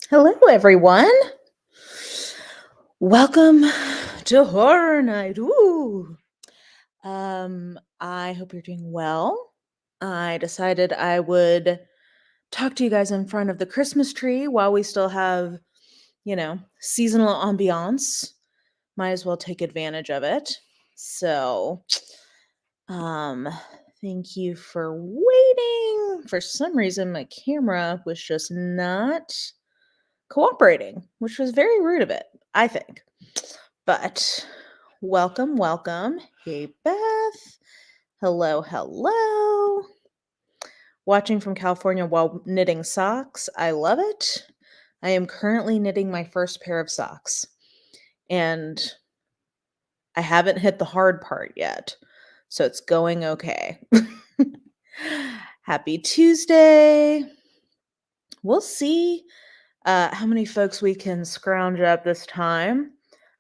Hello, everyone. Welcome to Horror Night. Ooh. I hope you're doing well. I decided I would talk to you guys in front of the Christmas tree while we still have, seasonal ambiance. Might as well take advantage of it. So, um, thank you for waiting. For some reason, my camera was just not cooperating, which was very rude of it, I think. But welcome, welcome. Hey, Beth. Hello, hello. Watching from California while knitting socks. I love it. I am currently knitting my first pair of socks, and I haven't hit the hard part yet. So it's going okay. Happy Tuesday. We'll see how many folks we can scrounge up this time.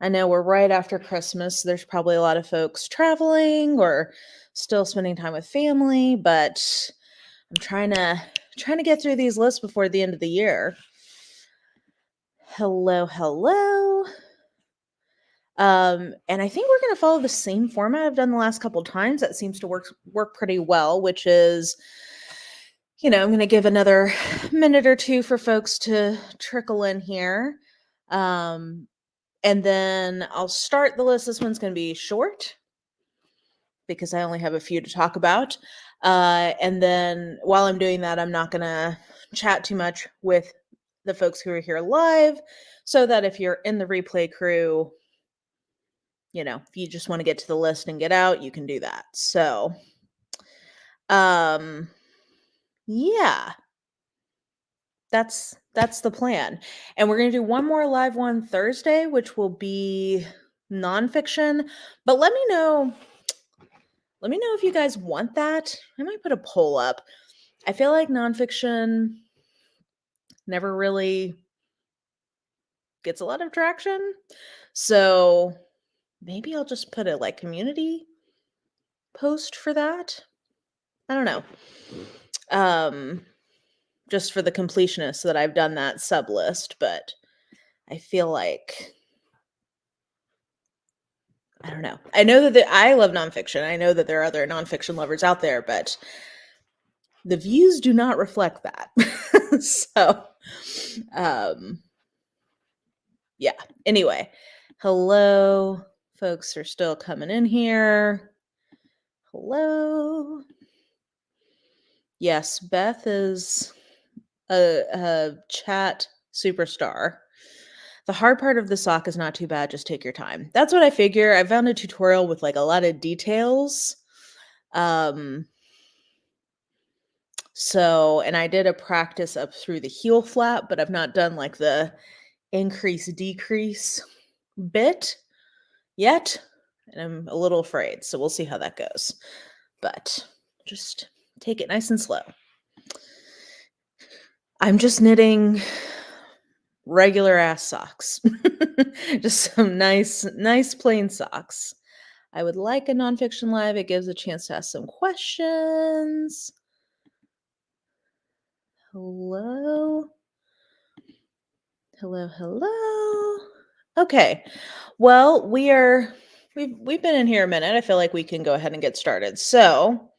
I know we're right after Christmas. So there's probably a lot of folks traveling or still spending time with family, but I'm trying to get through these lists before the end of the year. Hello, hello. And I think we're going to follow the same format I've done the last couple times. That seems to work pretty well, which is, I'm going to give another minute or two for folks to trickle in here. And then I'll start the list. This one's going to be short because I only have a few to talk about. And then while I'm doing that, I'm not going to chat too much with the folks who are here live, so that if you're in the replay crew, if you just want to get to the list and get out, you can do that. So, yeah, that's the plan. And we're going to do one more live one Thursday, which will be nonfiction. But let me know if you guys want that. I might put a poll up. I feel like nonfiction never really gets a lot of traction. So maybe I'll just put a community post for that. I don't know. Just for the completionist that I've done that sub list, but I feel like I don't know. I know that I love nonfiction. I know that there are other nonfiction lovers out there, but the views do not reflect that. So, yeah. Anyway, hello. Folks are still coming in here. Hello. Yes, Beth is a chat superstar. The hard part of the sock is not too bad. Just take your time. That's what I figure. I found a tutorial with a lot of details. So, and I did a practice up through the heel flap, but I've not done the increase decrease bit yet. And I'm a little afraid. So we'll see how that goes. But just take it nice and slow. I'm just knitting regular ass socks. Just some nice plain socks. I would like a nonfiction live. It gives a chance to ask some questions. Hello. Hello. Okay. Well, we've been in here a minute. I feel like we can go ahead and get started. So,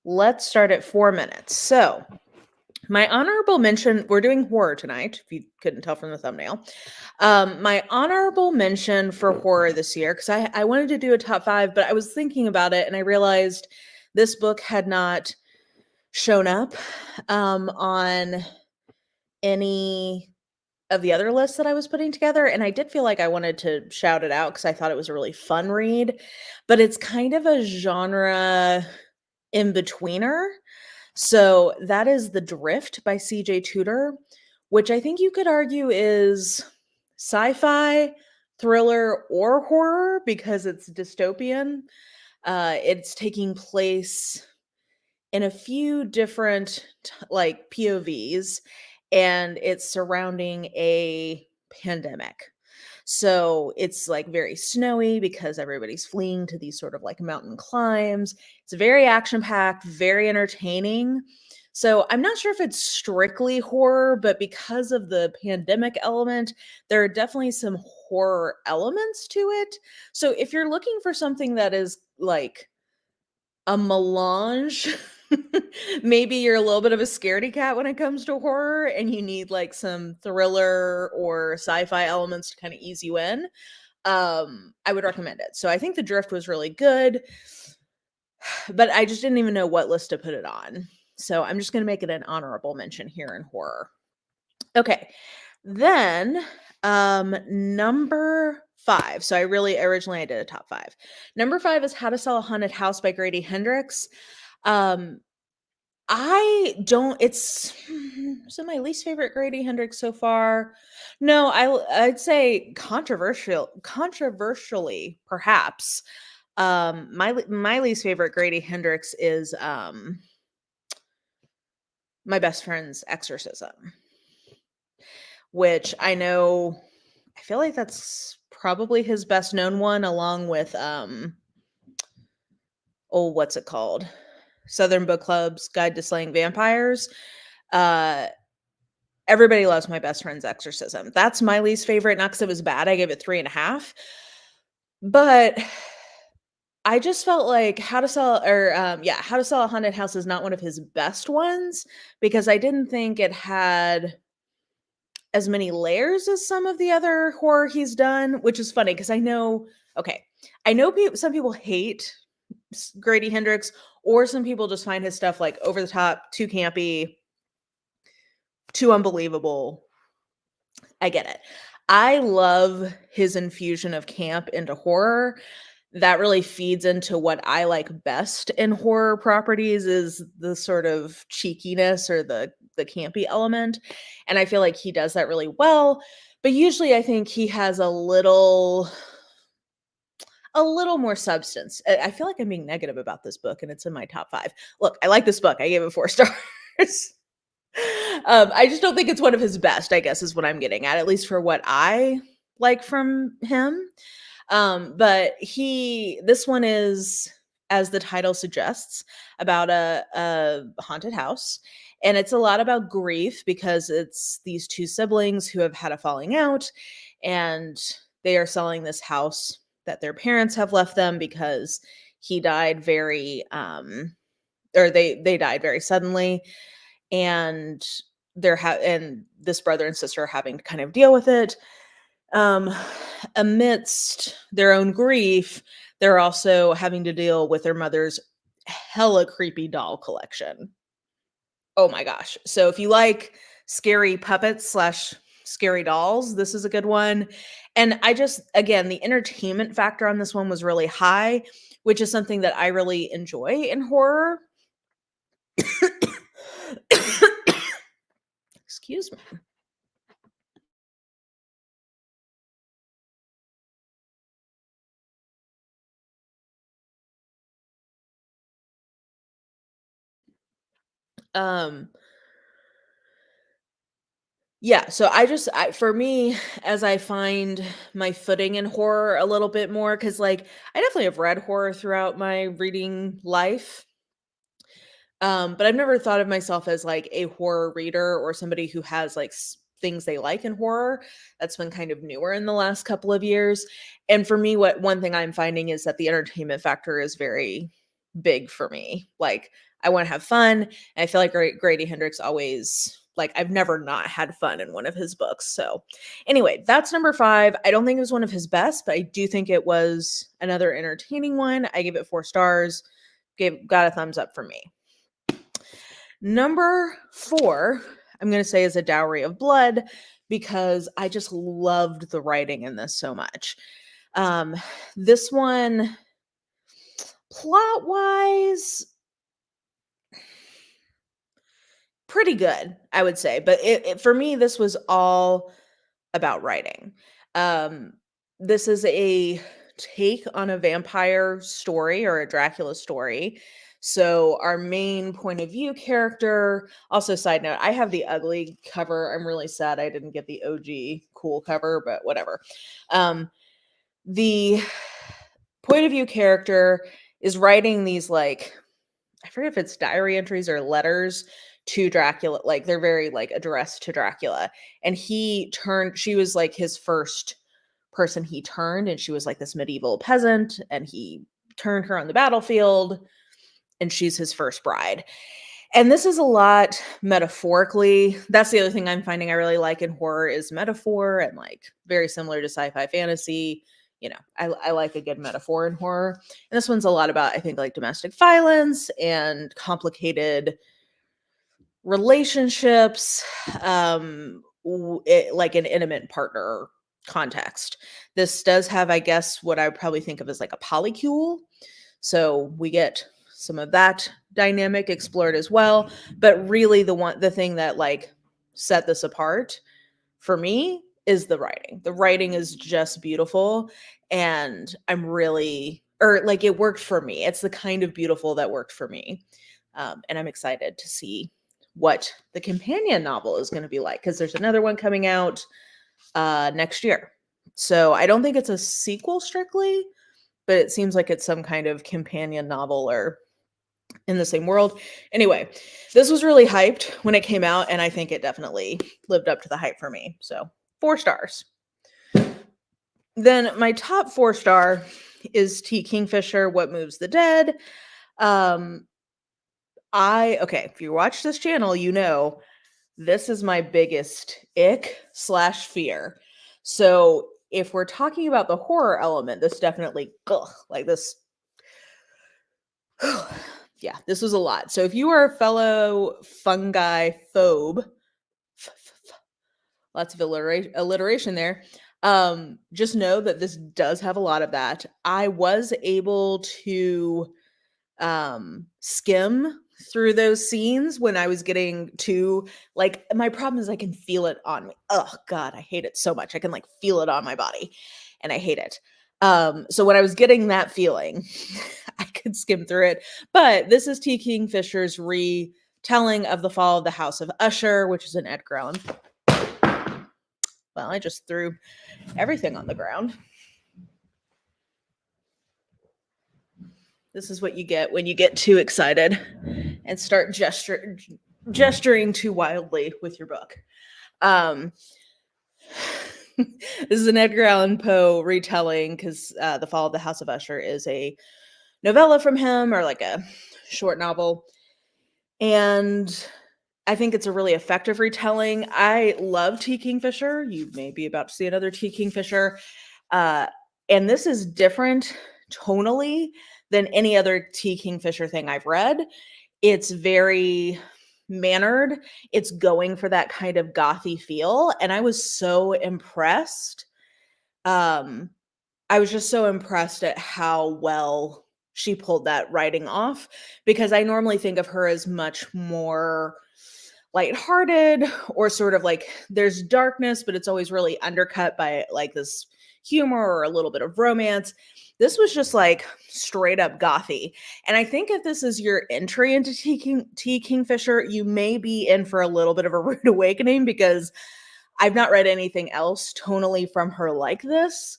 let's start at 4 minutes. So, my honorable mention, we're doing horror tonight, if you couldn't tell from the thumbnail. My honorable mention for horror this year, because I wanted to do a top 5, but I was thinking about it and I realized this book had not shown up on any of the other lists that I was putting together. And I did feel like I wanted to shout it out because I thought it was a really fun read, but it's kind of a genre in-betweener. So that is The Drift by C.J. Tudor, which I think you could argue is sci-fi, thriller, or horror because it's dystopian. It's taking place in a few different POVs, and it's surrounding a pandemic. So it's very snowy because everybody's fleeing to these sort of mountain climbs. It's very action packed, very entertaining. So I'm not sure if it's strictly horror, but because of the pandemic element, there are definitely some horror elements to it. So if you're looking for something that is like a melange, maybe you're a little bit of a scaredy cat when it comes to horror and you need like some thriller or sci-fi elements to kind of ease you in, I would recommend it. So I think The Drift was really good, but I just didn't even know what list to put it on. So I'm just going to make it an honorable mention here in horror. Okay. Then number 5. So originally I did a top 5. Number 5 is How to Sell a Haunted House by Grady Hendrix. Um I don't it's so my least favorite Grady Hendrix so far. No, I'd say controversially perhaps. My least favorite Grady Hendrix is My Best Friend's Exorcism, which I feel like that's probably his best known one along with oh, what's it called? Southern Book Club's Guide to Slaying Vampires. Uh Everybody loves My Best Friend's Exorcism. That's my least favorite, not because it was bad. I gave it 3.5. But I just felt like How to Sell a Haunted House is not one of his best ones because I didn't think it had as many layers as some of the other horror he's done, which is funny because okay, I know some people hate Grady Hendrix, or some people just find his stuff like over the top, too campy, too unbelievable. I get it. I love his infusion of camp into horror. That really feeds into what I like best in horror properties is the sort of cheekiness or the campy element, and I feel like he does that really well, but usually I think he has a little more substance. I feel like I'm being negative about this book and it's in my top 5. Look, I like this book. I gave it 4 stars. I just don't think it's one of his best, I guess is what I'm getting at least for what I like from him. But this one is, as the title suggests, about a haunted house. And it's a lot about grief because it's these two siblings who have had a falling out and they are selling this house that their parents have left them because he died they died very suddenly, and and this brother and sister are having to kind of deal with it. um Amidst their own grief, they're also having to deal with their mother's hella creepy doll collection. Oh my gosh. So if you like scary puppets slash scary dolls, this is a good one. And again, the entertainment factor on this one was really high, which is something that I really enjoy in horror. Excuse me. Um, Yeah, so for me, as I find my footing in horror a little bit more, because like I definitely have read horror throughout my reading life. But I've never thought of myself as like a horror reader or somebody who has like things they like in horror. That's been kind of newer in the last couple of years. And for me, what one thing I'm finding is that the entertainment factor is very big for me. Like I want to have fun. And I feel like Grady Hendrix always like I've never not had fun in one of his books. So anyway, that's number 5. I don't think it was one of his best, but I do think it was another entertaining one. I gave it 4 stars. Got a thumbs up from me. Number 4, I'm going to say is A Dowry of Blood because I just loved the writing in this so much. Um, this one, plot wise, pretty good, I would say. But for me, this was all about writing. Um, this is a take on a vampire story or a Dracula story. So our main point of view character, also side note, I have the ugly cover. I'm really sad I didn't get the OG cool cover, but whatever. The point of view character is writing these like I forget if it's diary entries or letters to Dracula. Like they're very like addressed to Dracula. And she was like his first person he turned, and she was like this medieval peasant, and he turned her on the battlefield, and she's his first bride. And this is a lot metaphorically. That's the other thing I'm finding I really like in horror is metaphor, and like very similar to sci-fi fantasy. I like a good metaphor in horror. And this one's a lot about, I think, like domestic violence and complicated relationships, like an intimate partner context. This does have, I guess, what I would probably think of as like a polycule. So we get some of that dynamic explored as well. But really the thing that like set this apart for me is the writing. The writing is just beautiful. And I'm really, or like it worked for me. It's the kind of beautiful that worked for me. And I'm excited to see what the companion novel is going to be like, because there's another one coming out next year. So I don't think it's a sequel strictly, but it seems like it's some kind of companion novel or in the same world. Anyway, this was really hyped when it came out, and I think it definitely lived up to the hype for me. So 4 stars. Then my top 4-star is T. Kingfisher, What Moves the Dead. Okay, if you watch this channel, you know this is my biggest ick/fear. So if we're talking about the horror element, this definitely, like this, yeah, this was a lot. So if you are a fellow fungi phobe, lots of alliteration there, just know that this does have a lot of that. I was able to skim through those scenes when I was getting to, like, my problem is I can feel it on me. Oh God, I hate it so much. I can like feel it on my body and I hate it. So when I was getting that feeling, I could skim through it. But this is T. Kingfisher's retelling of the fall of the House of Usher, which is an Edgar Allan. Well, I just threw everything on the ground. This is what you get when you get too excited and start gesturing too wildly with your book. This is an Edgar Allan Poe retelling, because The Fall of the House of Usher is a novella from him, or like a short novel. And I think it's a really effective retelling. I love T. Kingfisher. You may be about to see another T. Kingfisher. And this is different tonally than any other T. Kingfisher thing I've read. It's very mannered. It's going for that kind of gothy feel. And I was so impressed. I was just so impressed at how well she pulled that writing off, because I normally think of her as much more lighthearted, or sort of like there's darkness, but it's always really undercut by like this humor or a little bit of romance. This was just like straight up gothy. And I think if this is your entry into T. Kingfisher, you may be in for a little bit of a rude awakening, because I've not read anything else tonally from her like this.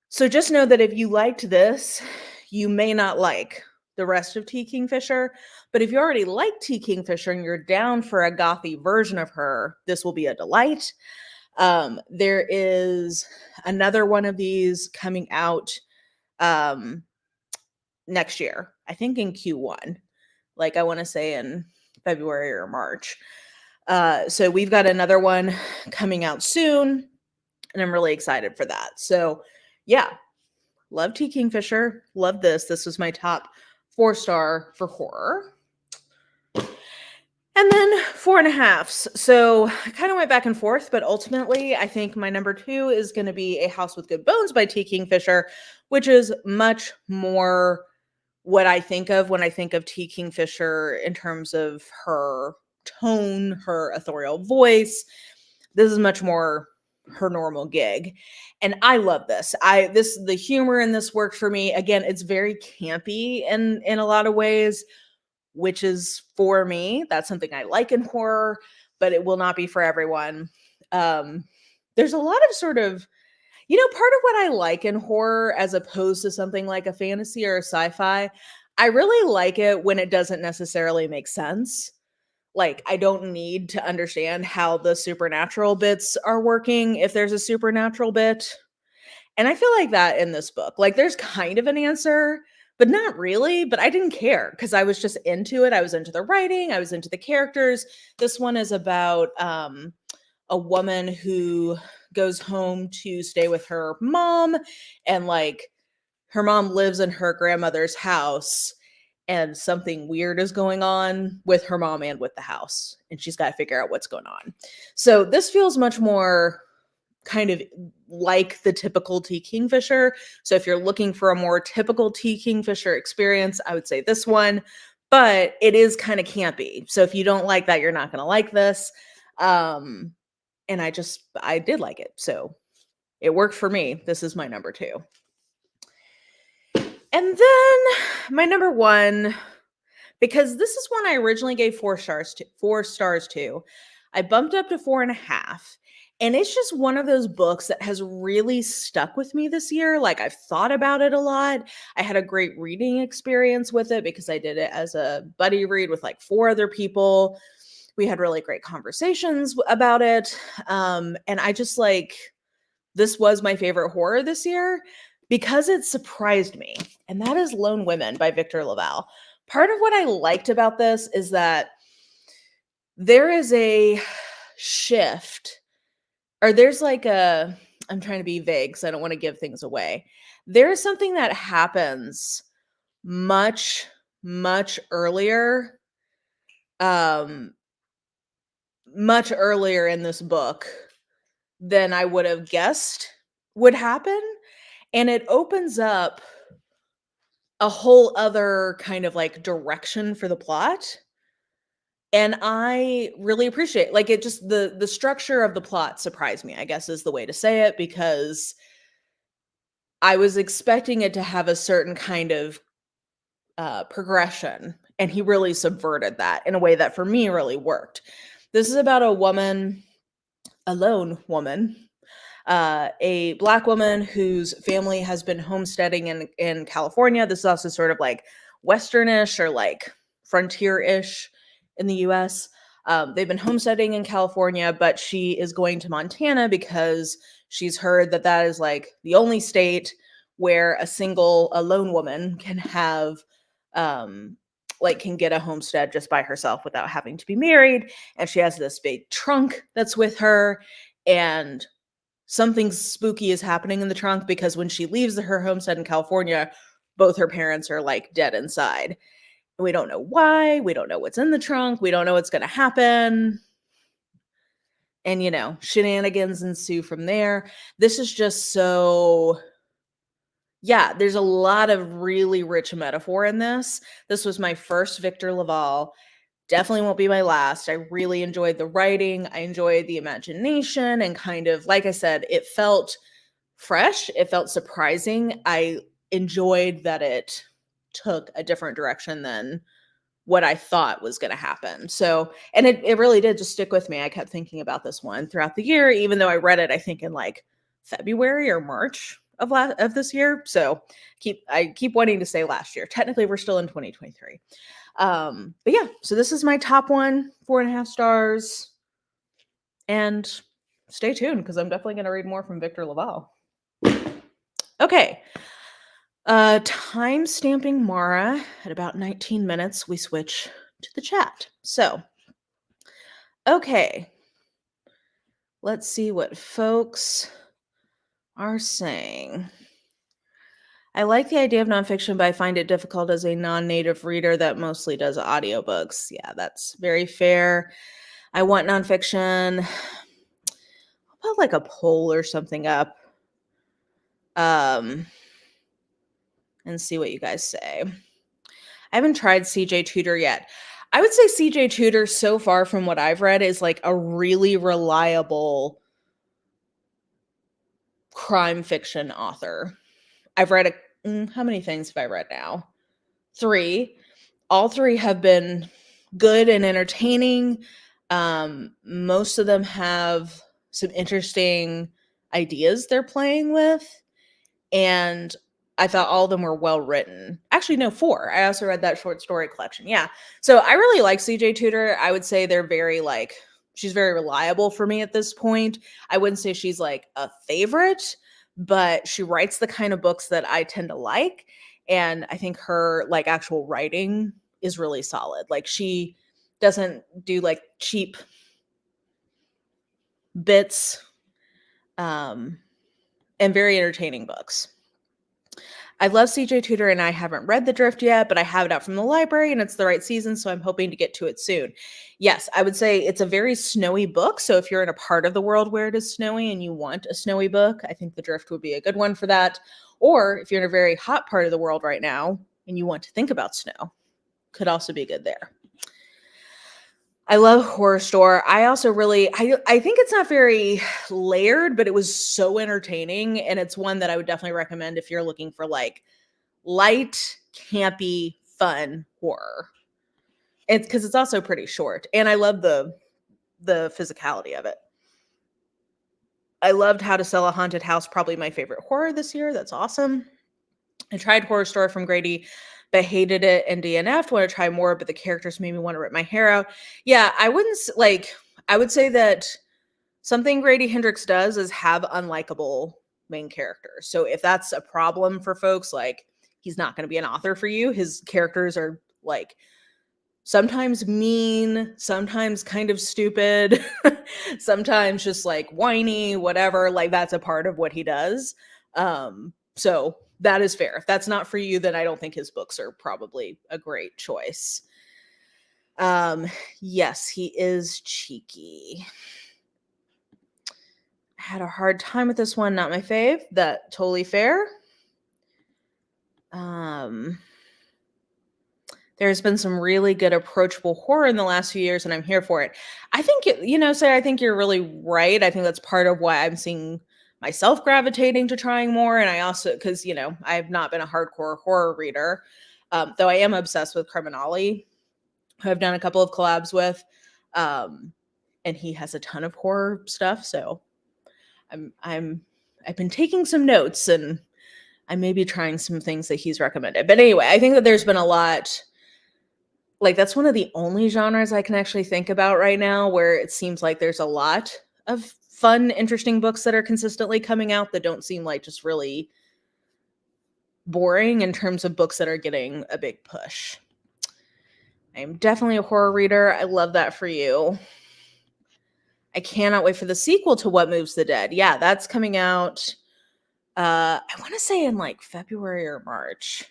So just know that if you liked this, you may not like the rest of T. Kingfisher. But if you already like T. Kingfisher and you're down for a gothy version of her, this will be a delight. There is another one of these coming out next year, I think in Q1, like I want to say in February or March. So we've got another one coming out soon, and I'm really excited for that. So yeah, love T. Kingfisher. Love this. This was my top 4-star for horror. And then 4.5s. So I kind of went back and forth, but ultimately I think my number 2 is going to be A House with Good Bones by T. Kingfisher, which is much more what I think of when I think of T. Kingfisher in terms of her tone, her authorial voice. This is much more her normal gig. And I love this. The humor in this worked for me. Again, it's very campy in a lot of ways, which is for me. That's something I like in horror, but it will not be for everyone. There's a lot of sort of, part of what I like in horror, as opposed to something like a fantasy or a sci-fi, I really like it when it doesn't necessarily make sense. Like, I don't need to understand how the supernatural bits are working if there's a supernatural bit. And I feel like that in this book. Like, there's kind of an answer, but not really. But I didn't care because I was just into it. I was into the writing, I was into the characters. This one is about a woman who goes home to stay with her mom, and like her mom lives in her grandmother's house, and something weird is going on with her mom and with the house, and she's got to figure out what's going on. So this feels much more kind of like the typical T. Kingfisher. So if you're looking for a more typical T. Kingfisher experience, I would say this one, but it is kind of campy. So if you don't like that, you're not going to like this. And I did like it. So it worked for me. This is my number 2. And then my number 1, because this is one I originally gave 4 stars to. I bumped up to 4.5. And it's just one of those books that has really stuck with me this year. Like, I've thought about it a lot. I had a great reading experience with it because I did it as a buddy read with like 4 other people. We had really great conversations about it. And I just like, this was my favorite horror this year because it surprised me. And that is Lone Women by Victor LaValle. Part of what I liked about this is that there is a shift, or there's like I'm trying to be vague because I don't want to give things away. There's something that happens much, much earlier, much earlier in this book than I would have guessed would happen. And it opens up a whole other kind of like direction for the plot. And I really appreciate, like, it just, the structure of the plot surprised me, I guess is the way to say it, because I was expecting it to have a certain kind of progression, and he really subverted that in a way that for me really worked. This is about a woman, a lone woman, a Black woman whose family has been homesteading in California. This is also sort of like Westernish or like frontier-ish in the US. They've been homesteading in California, but she is going to Montana because she's heard that that is like the only state where a lone woman can have, like, can get a homestead just by herself without having to be married. And she has this big trunk that's with her, and something spooky is happening in the trunk because when she leaves her homestead in California, both her parents are like dead inside. We don't know why. We don't know what's in the trunk. We don't know what's going to happen. And, shenanigans ensue from there. This is just so, yeah, there's a lot of really rich metaphor in this. This was my first Victor LaValle. Definitely won't be my last. I really enjoyed the writing. I enjoyed the imagination, and kind of, like I said, it felt fresh. It felt surprising. I enjoyed that it took a different direction than what I thought was going to happen. So, and it really did just stick with me. I kept thinking about this one throughout the year, even though I read it, I think, in like February or March of this year. So I keep wanting to say last year. Technically, we're still in 2023. But yeah, so this is my top one, 4.5 stars. And stay tuned because I'm definitely going to read more from Victor LaValle. Okay. Time stamping Mara at about 19 minutes, we switch to the chat. So, okay. Let's see what folks are saying. I like the idea of nonfiction, but I find it difficult as a non-native reader that mostly does audiobooks. Yeah, that's very fair. I want nonfiction. I'll put like a poll or something up. And see what you guys say. I haven't tried CJ Tudor yet. I would say CJ Tudor, so far from what I've read, is like a really reliable crime fiction author. I've read how many things have I read now? 3. All 3 have been good and entertaining. Most of them have some interesting ideas they're playing with. And I thought all of them were well written. actually no, 4. I also read that short story collection. Yeah. So I really like CJ Tudor. I would say they're very like she's very reliable for me at this point. I wouldn't say she's like a favorite, but she writes the kind of books that I tend to like, and I think her like actual writing is really solid. Like she doesn't do like cheap bits um and very entertaining books. I love CJ Tudor and I haven't read The Drift yet, but I have it out from the library and it's the right season, so I'm hoping to get to it soon. Yes, I would say it's a very snowy book. So if you're in a part of the world where it is snowy and you want a snowy book, I think The Drift would be a good one for that. Or if you're in a very hot part of the world right now and you want to think about snow, could also be good there. I love Horror Store. I also really I think it's not very layered, but it was so entertaining and it's one that I would definitely recommend if you're looking for like light, campy, fun horror. It's because it's also pretty short, and I love the physicality of it. I loved How to Sell a Haunted House, probably my favorite horror this year. That's awesome. I tried Horror Story from Grady, but hated it and DNF'd. Want to try more, but the characters made me want to rip my hair out. Yeah, I wouldn't like. I would say that something Grady Hendrix does is have unlikable main characters. So if that's a problem for folks, like he's not going to be an author for you. His characters are like sometimes mean, sometimes kind of stupid, sometimes just like whiny, whatever. Like that's a part of what he does. So that is fair. If that's not for you, then I don't think his books are probably a great choice. Yes, he is cheeky. I had a hard time with this one, not my fave. That totally fair. There's been some really good approachable horror in the last few years, and I'm here for it. I think, Sarah, I think you're really right. I think that's part of why I'm seeing myself gravitating to trying more. And I also, because, I've not been a hardcore horror reader, though I am obsessed with Criminale, who I've done a couple of collabs with. And he has a ton of horror stuff. So I've been taking some notes and I may be trying some things that he's recommended. But anyway, I think that there's been a lot. Like that's one of the only genres I can actually think about right now where it seems like there's a lot of fun, interesting books that are consistently coming out that don't seem like just really boring in terms of books that are getting a big push. I'm definitely a horror reader. I love that for you. I cannot wait for the sequel to What Moves the Dead. Yeah, that's coming out. I want to say in like February or March.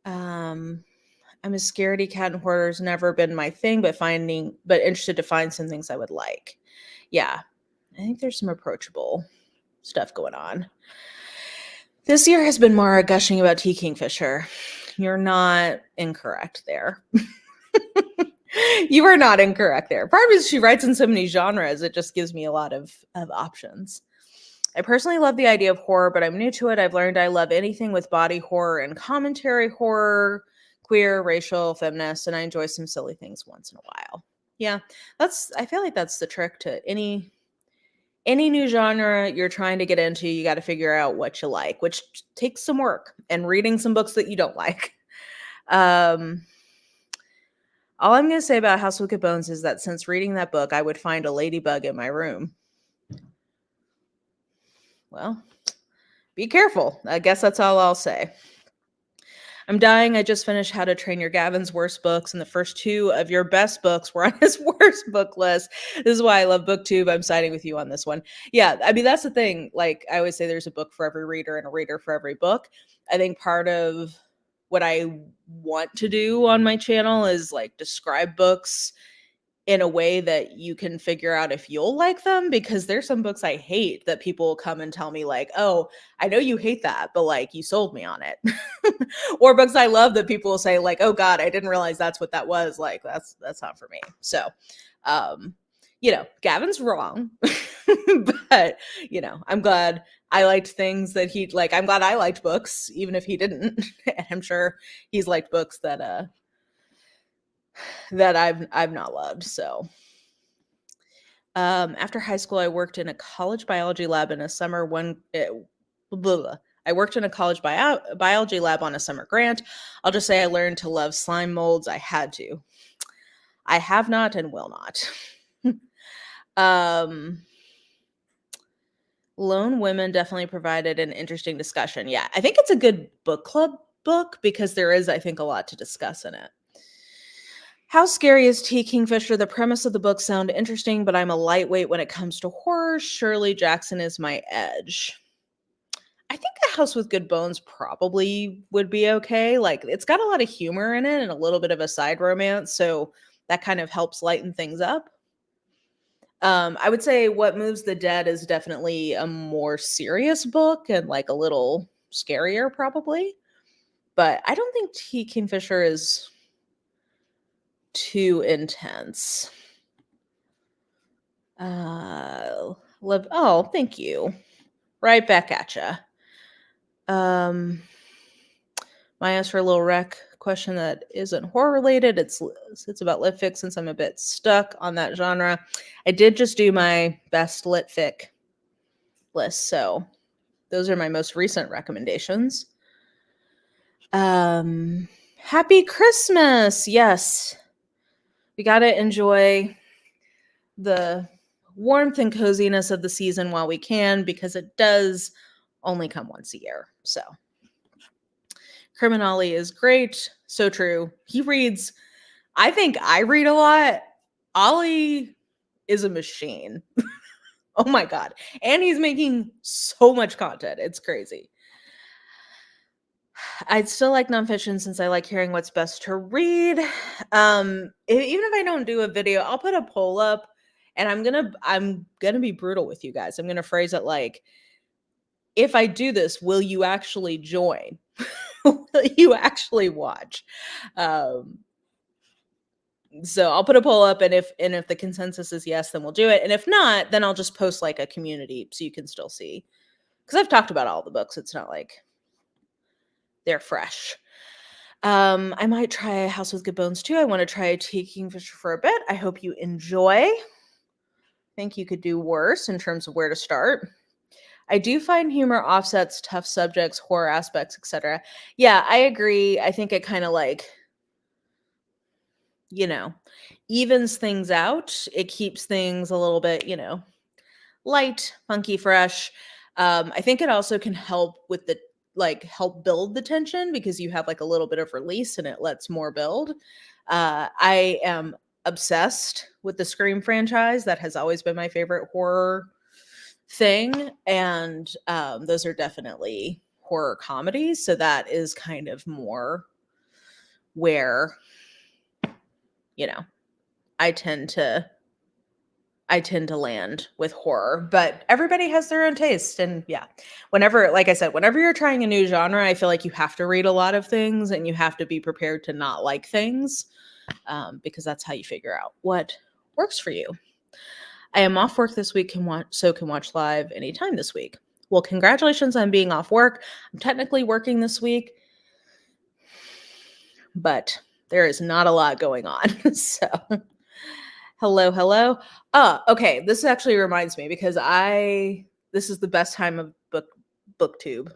I'm a scaredy cat and hoarder's never been my thing, but interested to find some things I would like. Yeah, I think there's some approachable stuff going on. This year has been Mara gushing about T. Kingfisher. You're not incorrect there. You are not incorrect there. Part of it is she writes in so many genres, it just gives me a lot of options. I personally love the idea of horror, but I'm new to it. I've learned I love anything with body horror and commentary horror, queer, racial, feminist, and I enjoy some silly things once in a while. Yeah, I feel like that's the trick to any new genre you're trying to get into. You got to figure out what you like, which takes some work and reading some books that you don't like. All I'm going to say about House of Wicked Bones is that since reading that book, I would find a ladybug in my room. Well, be careful. I guess that's all I'll say. I'm dying. I just finished How to Train Your Gavin's worst books, and the first 2 of your best books were on his worst book list. This is why I love BookTube. I'm siding with you on this one. Yeah, I mean, that's the thing. Like, I always say there's a book for every reader and a reader for every book. I think part of what I want to do on my channel is like describe books in a way that you can figure out if you'll like them, because there's some books I hate that people come and tell me like, oh, I know you hate that, but like you sold me on it. Or books I love that people will say like, oh God, I didn't realize that's what that was. Like that's not for me. So, Gavin's wrong, but I'm glad I liked things that he like. I'm glad I liked books, even if he didn't. And I'm sure he's liked books that I've not loved. So after high school, I worked in a college biology lab in a summer I worked in a college biology lab on a summer grant. I'll just say I learned to love slime molds. I had to. I have not and will not. Lone Women definitely provided an interesting discussion. Yeah, I think it's a good book club book because there is, I think, a lot to discuss in it. How scary is T. Kingfisher? The premise of the book sound interesting, but I'm a lightweight when it comes to horror. Shirley Jackson is my edge. I think A House with Good Bones probably would be okay. Like, it's got a lot of humor in it and a little bit of a side romance, so that kind of helps lighten things up. I would say What Moves the Dead is definitely a more serious book and like a little scarier, probably. But I don't think T. Kingfisher is too intense. Oh, thank you. Right back at you. Maya's for a little rec question that isn't horror related. It's about lit fic since I'm a bit stuck on that genre. I did just do my best lit fic list, so those are my most recent recommendations. Happy Christmas. Yes. We got to enjoy the warmth and coziness of the season while we can, because it does only come once a year. So Criminali is great. So true. He reads, I think I read a lot. Ollie is a machine. Oh my God. And he's making so much content. It's crazy. I'd still like nonfiction since I like hearing what's best to read. Even if I don't do a video, I'll put a poll up, and I'm gonna be brutal with you guys. I'm gonna phrase it like, if I do this, will you actually join? Will you actually watch? So I'll put a poll up, and if the consensus is yes, then we'll do it. And if not, then I'll just post like a community so you can still see. Because I've talked about all the books. It's not like they're fresh. I might try A House with Good Bones too. I want to try T. Kingfisher for a bit. I hope you enjoy. I think you could do worse in terms of where to start. I do find humor offsets tough subjects, horror aspects, etc. Yeah, I agree. I think it kind of like, evens things out. It keeps things a little bit, light, funky, fresh. I think it also can help with the help build the tension because you have like a little bit of release and it lets more build. I am obsessed with the Scream franchise. That has always been my favorite horror thing, and those are definitely horror comedies, so that is kind of more where I tend to land with horror, but everybody has their own taste. And yeah, like I said, whenever you're trying a new genre, I feel like you have to read a lot of things and you have to be prepared to not like things, because that's how you figure out what works for you. I am off work this week, can watch live anytime this week. Well, congratulations on being off work. I'm technically working this week, but there is not a lot going on. So hello. Okay, this actually reminds me, because this is the best time of booktube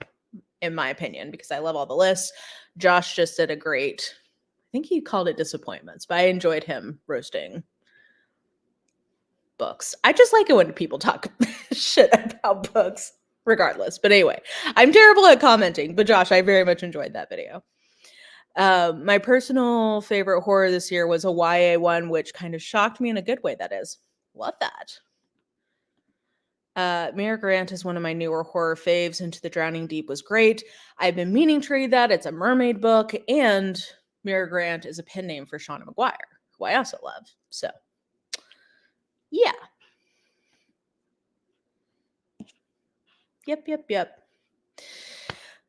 in my opinion, because I love all the lists. Josh just did a great, I think he called it disappointments, but I enjoyed him roasting books. I just like it when people talk shit about books regardless. But anyway, I'm terrible at commenting, but Josh, I very much enjoyed that video. My personal favorite horror this year was a YA one, which kind of shocked me in a good way. That is, love that. Mira Grant is one of my newer horror faves. Into the Drowning Deep was great. I've been meaning to read that. It's a mermaid book, and Mira Grant is a pen name for Shauna Maguire, who I also love. So, yeah. Yep.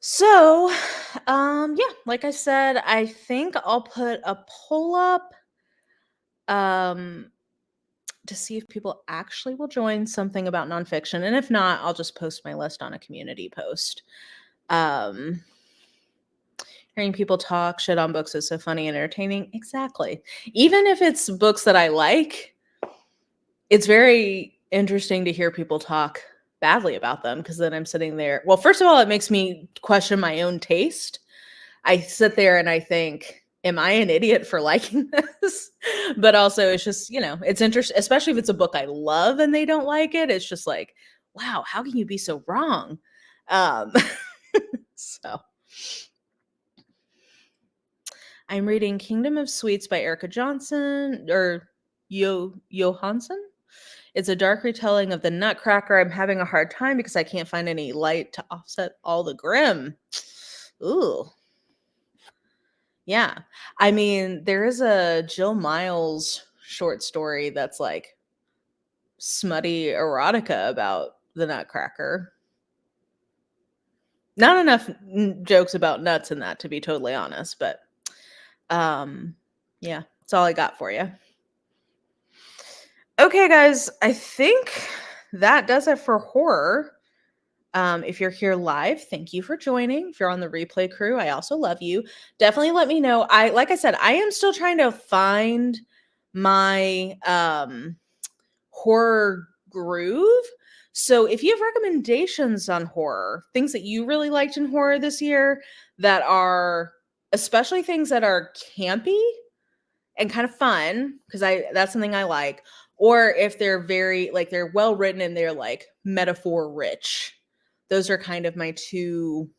So, yeah, like I said, I think I'll put a poll up to see if people actually will join something about nonfiction. And if not, I'll just post my list on a community post. Hearing people talk shit on books is so funny and entertaining. Exactly. Even if it's books that I like, it's very interesting to hear people talk badly about them because then I'm sitting there. Well, first of all, it makes me question my own taste. I sit there and I think, am I an idiot for liking this? But also, it's just, it's interesting, especially if it's a book I love and they don't like it. It's just like, wow, how can you be so wrong? Um, so I'm reading Kingdom of Sweets by Erica Johnson or Johansson. It's a dark retelling of the Nutcracker. I'm having a hard time because I can't find any light to offset all the grim. Ooh. Yeah. I mean, there is a Jill Miles short story that's like smutty erotica about the Nutcracker. Not enough jokes about nuts in that, to be totally honest, but yeah, that's all I got for you. Okay, guys, I think that does it for horror. If you're here live, thank you for joining. If you're on the replay crew, I also love you. Definitely let me know. Like I said, I am still trying to find my horror groove. So if you have recommendations on horror, things that you really liked in horror this year that are especially things that are campy and kind of fun, because that's something I like, or if they're very like they're well written and they're like metaphor rich. Those are kind of my two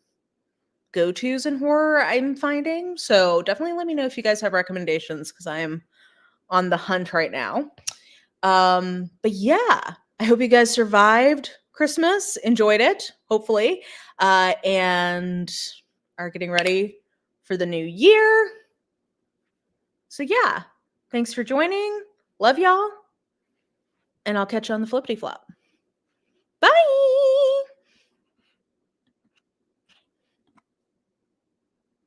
go-tos in horror I'm finding. So definitely let me know if you guys have recommendations because I am on the hunt right now. But yeah, I hope you guys survived Christmas, enjoyed it, hopefully, and are getting ready for the new year. So yeah, thanks for joining. Love y'all. And I'll catch you on the flippity flop.